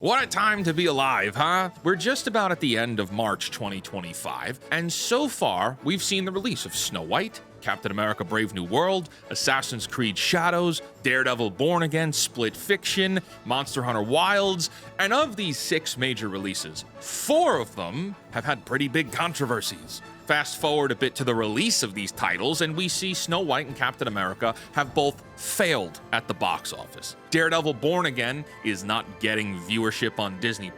What a time to be alive, huh? We're just about at the end of March 2025, and so far, we've seen the release of Snow White, Captain America Brave New World, Assassin's Creed Shadows, Daredevil Born Again, Split Fiction, Monster Hunter Wilds, and of these 6 major releases, 4 of them have had pretty big controversies. Fast forward a bit to the release of these titles, and we see Snow White and Captain America have both failed at the box office. Daredevil Born Again is not getting viewership on Disney+,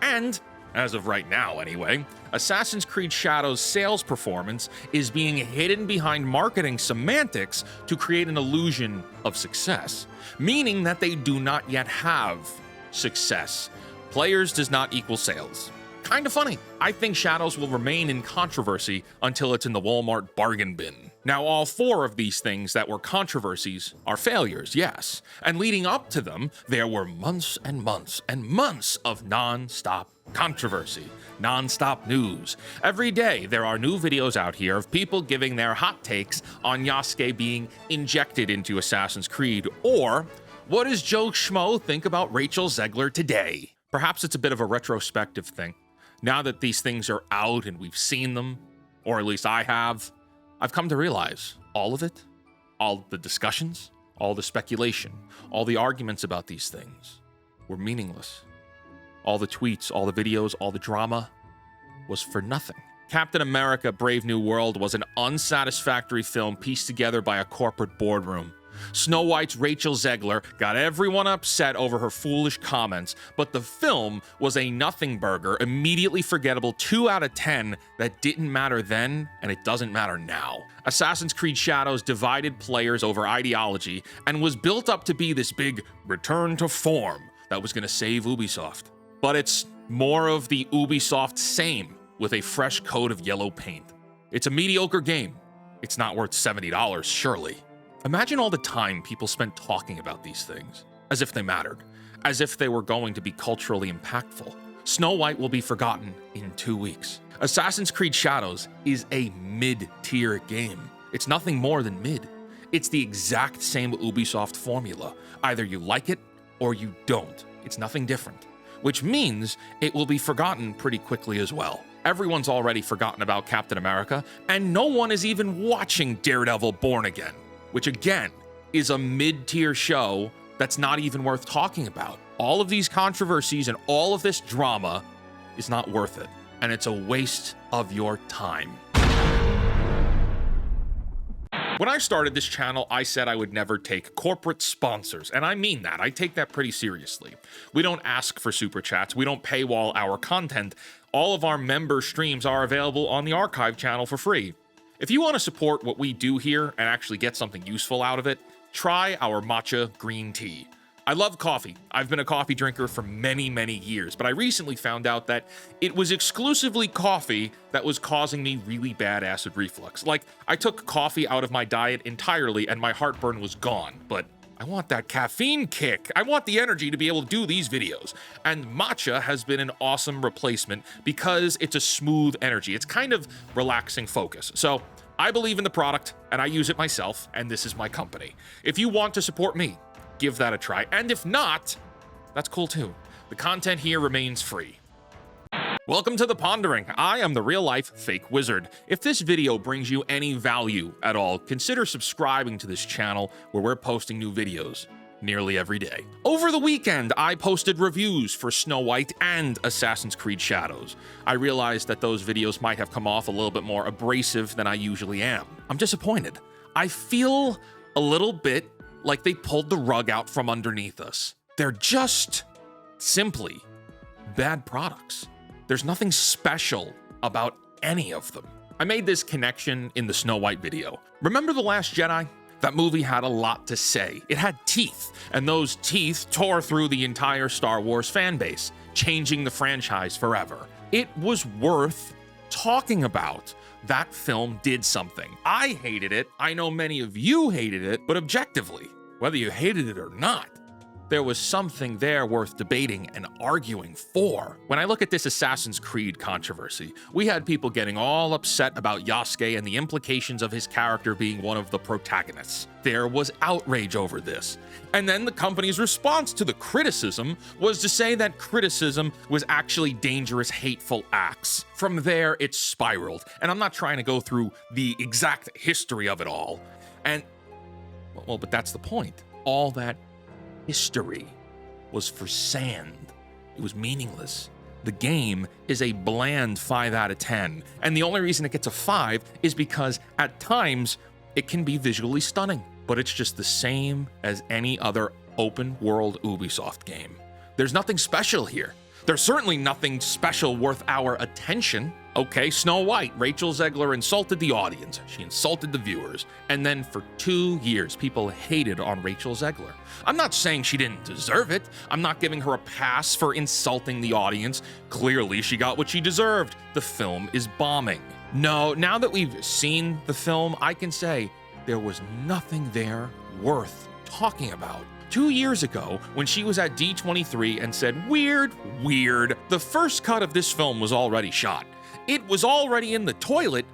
and, as of right now anyway, Assassin's Creed Shadows' sales performance is being hidden behind marketing semantics to create an illusion of success, meaning that they do not yet have success. Players does not equal sales. Kinda funny. I think Shadows will remain in controversy until it's in the Walmart bargain bin. Now, all 4 of these things that were controversies are failures, yes. And leading up to them, there were months and months and months of non-stop controversy, non-stop news. Every day, there are new videos out here of people giving their hot takes on Yasuke being injected into Assassin's Creed, or what does Joe Shmo think about Rachel Zegler today? Perhaps it's a bit of a retrospective thing. Now that these things are out and we've seen them, or at least I have, I've come to realize all of it, all the discussions, all the speculation, all the arguments about these things were meaningless. All the tweets, all the videos, all the drama was for nothing. Captain America Brave New World was an unsatisfactory film pieced together by a corporate boardroom. Snow White's Rachel Zegler got everyone upset over her foolish comments, but the film was a nothing burger, immediately forgettable 2 out of 10 that didn't matter then, and it doesn't matter now. Assassin's Creed Shadows divided players over ideology and was built up to be this big return to form that was going to save Ubisoft. But it's more of the Ubisoft same, with a fresh coat of yellow paint. It's a mediocre game. It's not worth $70, surely. Imagine all the time people spent talking about these things, as if they mattered, as if they were going to be culturally impactful. Snow White will be forgotten in 2 weeks. Assassin's Creed Shadows is a mid-tier game. It's nothing more than mid. It's the exact same Ubisoft formula. Either you like it or you don't. It's nothing different, which means it will be forgotten pretty quickly as well. Everyone's already forgotten about Captain America, and no one is even watching Daredevil Born Again, which again is a mid-tier show that's not even worth talking about. All of these controversies and all of this drama is not worth it, and it's a waste of your time. When I started this channel, I said I would never take corporate sponsors, and I mean that. I take that pretty seriously. We don't ask for super chats. We don't paywall our content. All of our member streams are available on the archive channel for free. If you want to support what we do here and actually get something useful out of it, try our matcha green tea. I love coffee. I've been a coffee drinker for many, many years, but I recently found out that it was exclusively coffee that was causing me really bad acid reflux. Like, I took coffee out of my diet entirely and my heartburn was gone, but I want that caffeine kick. I want the energy to be able to do these videos. And matcha has been an awesome replacement because it's a smooth energy. It's kind of relaxing focus. So I believe in the product and I use it myself, and this is my company. If you want to support me, give that a try. And if not, that's cool too. The content here remains free. Welcome to The Pondering. I am the real-life fake wizard. If this video brings you any value at all, consider subscribing to this channel where we're posting new videos nearly every day. Over the weekend, I posted reviews for Snow White and Assassin's Creed Shadows. I realized that those videos might have come off a little bit more abrasive than I usually am. I'm disappointed. I feel a little bit like they pulled the rug out from underneath us. They're just simply bad products. There's nothing special about any of them. I made this connection in the Snow White video. Remember The Last Jedi? That movie had a lot to say. It had teeth, and those teeth tore through the entire Star Wars fan base, changing the franchise forever. It was worth talking about. That film did something. I hated it. I know many of you hated it, but objectively, whether you hated it or not, There was something there worth debating and arguing for. When I look at this Assassin's Creed controversy, we had people getting all upset about Yasuke and the implications of his character being one of the protagonists. There was outrage over this. And then the company's response to the criticism was to say that criticism was actually dangerous, hateful acts. From there, it spiraled. And I'm not trying to go through the exact history of it all. But that's the point. All that history was for sand. It was meaningless. The game is a bland 5 out of 10. And the only reason it gets a 5 is because at times it can be visually stunning. But it's just the same as any other open world Ubisoft game. There's nothing special here. There's certainly nothing special worth our attention. Okay, Snow White, Rachel Zegler insulted the audience. She insulted the viewers. And then for 2 years, people hated on Rachel Zegler. I'm not saying she didn't deserve it. I'm not giving her a pass for insulting the audience. Clearly, she got what she deserved. The film is bombing. No, now that we've seen the film, I can say there was nothing there worth talking about. 2 years ago, when she was at D23 and said, weird, the first cut of this film was already shot. It was already in the toilet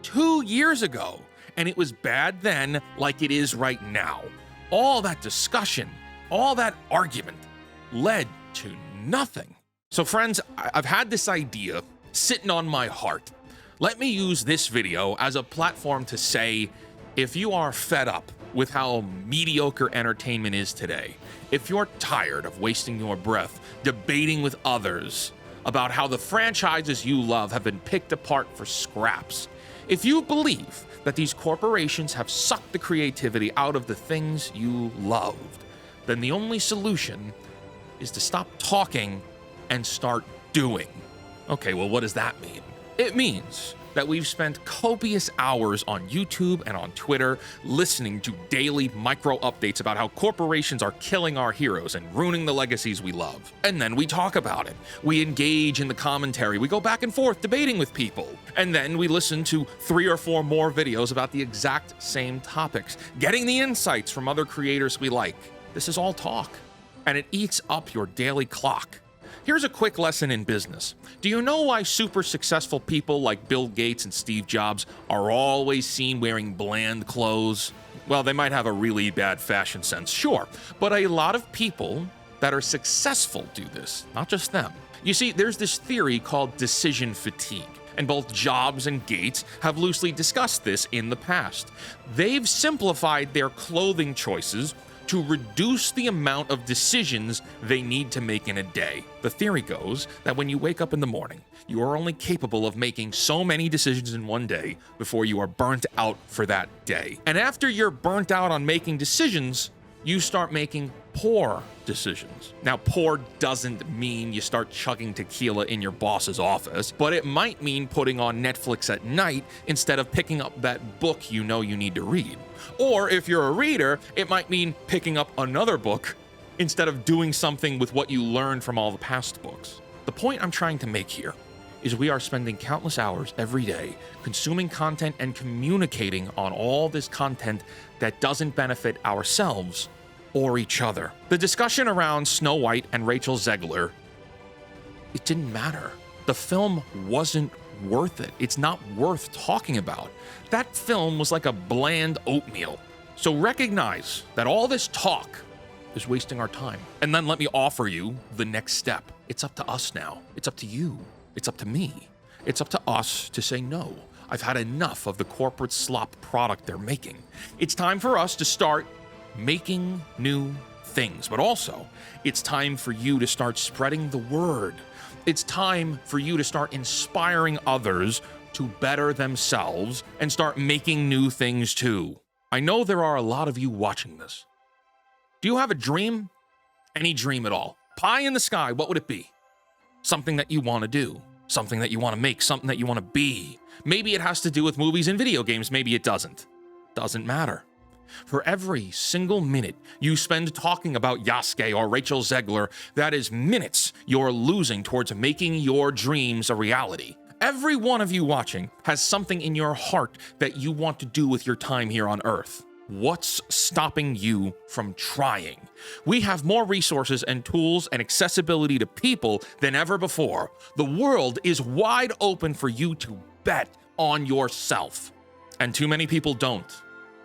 2 years ago, and it was bad then like it is right now. All that discussion, all that argument led to nothing. So friends, I've had this idea sitting on my heart. Let me use this video as a platform to say, if you are fed up with how mediocre entertainment is today, if you're tired of wasting your breath debating with others about how the franchises you love have been picked apart for scraps, if you believe that these corporations have sucked the creativity out of the things you loved, then the only solution is to stop talking and start doing. Okay, well, what does that mean? It means that we've spent copious hours on YouTube and on Twitter listening to daily micro updates about how corporations are killing our heroes and ruining the legacies we love. And then we talk about it. We engage in the commentary. We go back and forth debating with people. And then we listen to 3 or 4 more videos about the exact same topics, getting the insights from other creators we like. This is all talk, and it eats up your daily clock. Here's a quick lesson in business. Do you know why super successful people like Bill Gates and Steve Jobs are always seen wearing bland clothes? Well, they might have a really bad fashion sense, sure, but a lot of people that are successful do this, not just them. You see, there's this theory called decision fatigue, and both Jobs and Gates have loosely discussed this in the past. They've simplified their clothing choices to reduce the amount of decisions they need to make in a day. The theory goes that when you wake up in the morning, you are only capable of making so many decisions in one day before you are burnt out for that day. And after you're burnt out on making decisions, you start making poor decisions. Now, poor doesn't mean you start chugging tequila in your boss's office, but it might mean putting on Netflix at night instead of picking up that book you know you need to read. Or if you're a reader, it might mean picking up another book instead of doing something with what you learned from all the past books. The point I'm trying to make here is we are spending countless hours every day consuming content and communicating on all this content that doesn't benefit ourselves or each other. The discussion around Snow White and Rachel Zegler, it didn't matter. The film wasn't worth it. It's not worth talking about. That film was like a bland oatmeal. So recognize that all this talk is wasting our time. And then let me offer you the next step. It's up to us now. It's up to you. It's up to me. It's up to us to say no. I've had enough of the corporate slop product they're making. It's time for us to start making new things, but also it's time for you to start spreading the word. It's time for you to start inspiring others to better themselves and start making new things too. I know there are a lot of you watching this. Do you have a dream? Any dream at all? Pie in the sky, what would it be? Something that you want to do, something that you want to make, something that you want to be. Maybe it has to do with movies and video games, maybe it doesn't. Doesn't matter. For every single minute you spend talking about Yasuke or Rachel Zegler, that is minutes you're losing towards making your dreams a reality. Every one of you watching has something in your heart that you want to do with your time here on Earth. What's stopping you from trying? We have more resources and tools and accessibility to people than ever before. The world is wide open for you to bet on yourself. And too many people don't,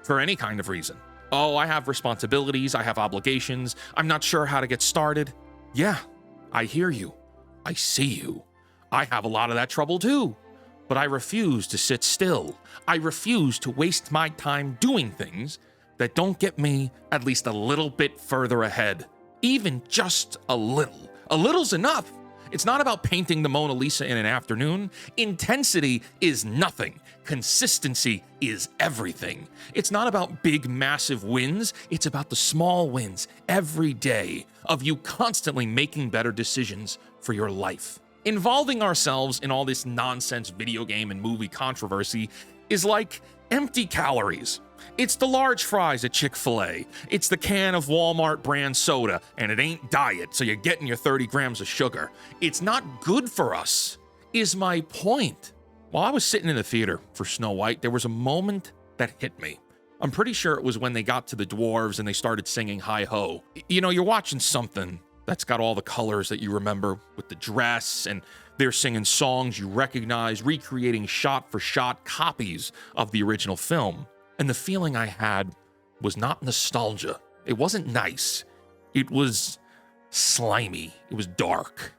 for any kind of reason. Oh, I have responsibilities, I have obligations, I'm not sure how to get started. Yeah, I hear you. I see you. I have a lot of that trouble too. But I refuse to sit still. I refuse to waste my time doing things that don't get me at least a little bit further ahead. Even just a little. A little's enough. It's not about painting the Mona Lisa in an afternoon. Intensity is nothing. Consistency is everything. It's not about big, massive wins. It's about the small wins every day of you constantly making better decisions for your life. Involving ourselves in all this nonsense video game and movie controversy is like empty calories. It's the large fries at Chick-fil-A. It's the can of Walmart brand soda, and it ain't diet, so you're getting your 30 grams of sugar. It's not good for us, is my point. While I was sitting in the theater for Snow White, there was a moment that hit me. I'm pretty sure it was when they got to the dwarves and they started singing Hi-Ho. You know, you're watching something that's got all the colors that you remember with the dress, and they're singing songs you recognize, recreating shot-for-shot copies of the original film. And the feeling I had was not nostalgia. It wasn't nice. It was slimy. It was dark.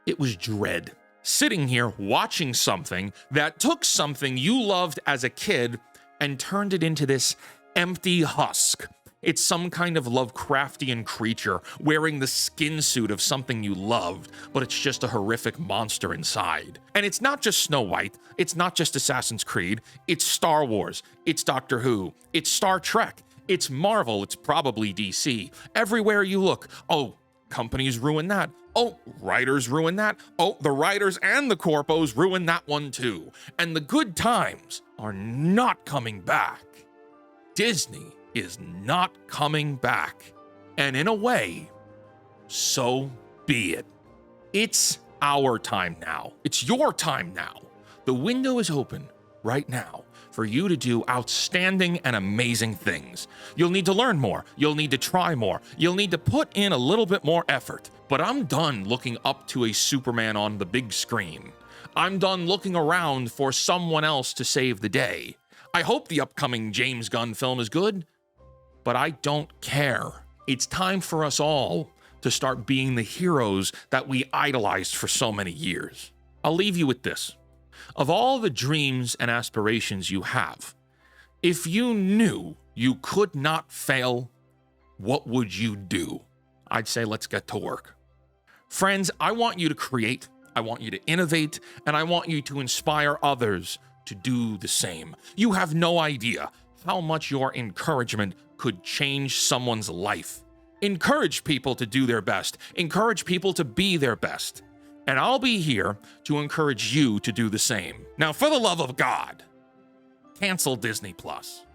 It was dread. Sitting here watching something that took something you loved as a kid and turned it into this empty husk. It's some kind of Lovecraftian creature wearing the skin suit of something you loved, but it's just a horrific monster inside. And it's not just Snow White, it's not just Assassin's Creed, it's Star Wars, it's Doctor Who, it's Star Trek, it's Marvel, it's probably DC. Everywhere you look, oh, companies ruin that. Oh, writers ruin that. Oh, the writers and the corpos ruin that one too. And the good times are not coming back. Disney is not coming back. And in a way, so be it. It's our time now. It's your time now. The window is open right now for you to do outstanding and amazing things. You'll need to learn more. You'll need to try more. You'll need to put in a little bit more effort. But I'm done looking up to a Superman on the big screen. I'm done looking around for someone else to save the day. I hope the upcoming James Gunn film is good, but I don't care. It's time for us all to start being the heroes that we idolized for so many years. I'll leave you with this. Of all the dreams and aspirations you have, if you knew you could not fail, what would you do? I'd say let's get to work. Friends, I want you to create, I want you to innovate, and I want you to inspire others to do the same. You have no idea how much your encouragement could change someone's life. Encourage people to do their best. Encourage people to be their best. And I'll be here to encourage you to do the same. Now, for the love of God, cancel Disney Plus.